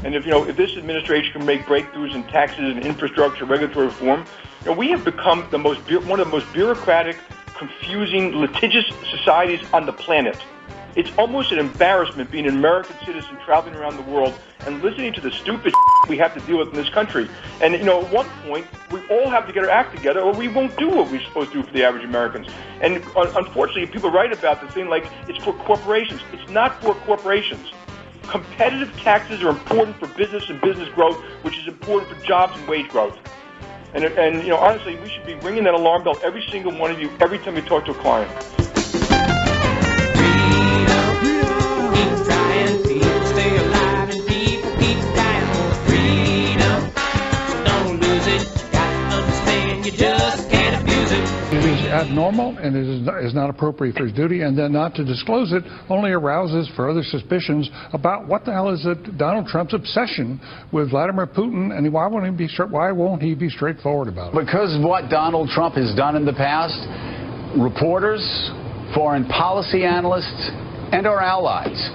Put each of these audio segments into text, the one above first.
And if this administration can make breakthroughs in taxes and infrastructure, regulatory reform, we have become one of the most bureaucratic, confusing, litigious societies on the planet. It's almost an embarrassment being an American citizen traveling around the world and listening to the stupid we have to deal with in this country. And, at one point, we all have to get our act together or we won't do what we're supposed to do for the average Americans. And unfortunately, people write about the thing like it's for corporations. It's not for corporations. Competitive taxes are important for business and business growth, which is important for jobs and wage growth. And honestly, we should be ringing that alarm bell, every single one of you, every time you talk to a client. Abnormal, and it is not appropriate for his duty, and then not to disclose it only arouses further suspicions about what the hell is Donald Trump's obsession with Vladimir Putin, and why won't he be straightforward about it? Because of what Donald Trump has done in the past, reporters, foreign policy analysts, and our allies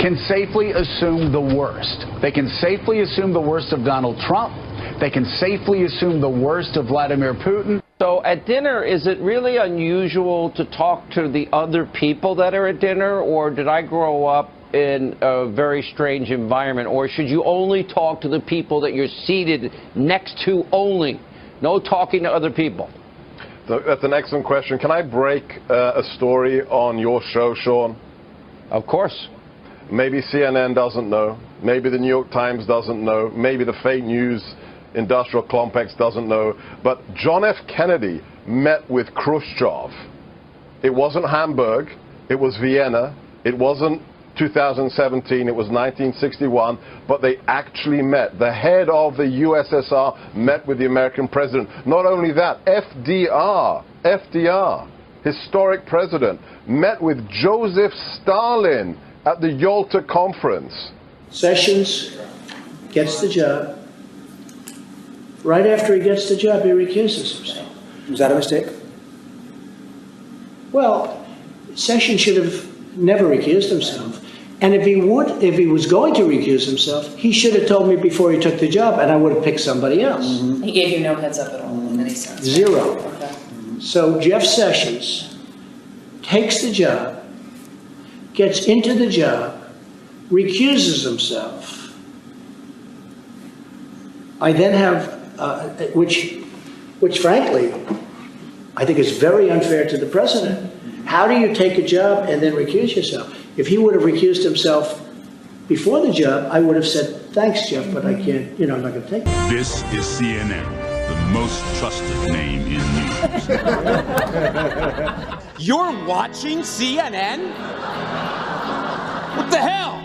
can safely assume the worst. They can safely assume the worst of Donald Trump. They can safely assume the worst of Vladimir Putin. So at dinner, is it really unusual to talk to the other people that are at dinner, or did I grow up in a very strange environment, or should you only talk to the people that you're seated next to only? No talking to other people? That's an excellent question. Can I break a story on your show, Sean? Of course. Maybe CNN doesn't know. Maybe the New York Times doesn't know. Maybe the fake news industrial complex doesn't know. But John F. Kennedy met with Khrushchev. It wasn't Hamburg. It was Vienna. It wasn't 2017. It was 1961. But they actually met. The head of the USSR met with the American president. Not only that, FDR, historic president, met with Joseph Stalin at the Yalta Conference. Sessions gets the job. Right after he gets the job, he recuses himself. Was that a mistake? Well, Sessions should have never recused himself. And if he was going to recuse himself, he should have told me before he took the job, and I would have picked somebody else. Mm-hmm. He gave you no heads up at all in any sense? Zero. Okay. So Jeff Sessions takes the job, gets into the job, recuses himself. I then have, which frankly, I think is very unfair to the president. How do you take a job and then recuse yourself? If he would have recused himself before the job, I would have said, thanks, Jeff, but I can't, I'm not going to take it. This is CNN, the most trusted name in news. You're watching CNN? What the hell?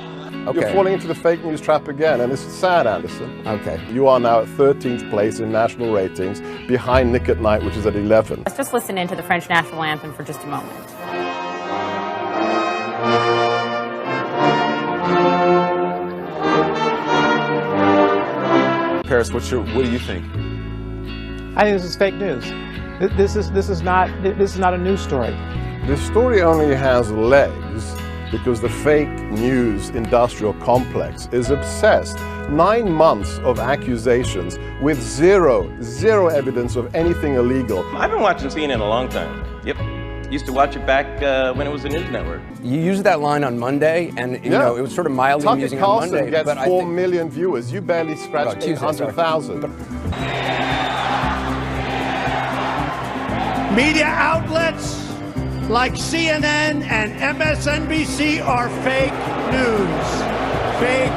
Okay. You're falling into the fake news trap again, and this is sad, Anderson. Okay. You are now at 13th place in national ratings, behind Nick at Night, which is at 11. Let's just listen into the French national anthem for just a moment. Paris, what do you think? I think this is fake news. This is not a news story. This story only has legs because the fake news industrial complex is obsessed. 9 months of accusations with zero evidence of anything illegal. I've been watching CNN a long time. Yep. Used to watch it back when it was a news network. You used that line on Monday, and you know it was sort of mildly amusing on Monday. Tucker Carlson gets 4 million viewers. You barely scratched 800,000. Media outlets like CNN and MSNBC are fake news. Fake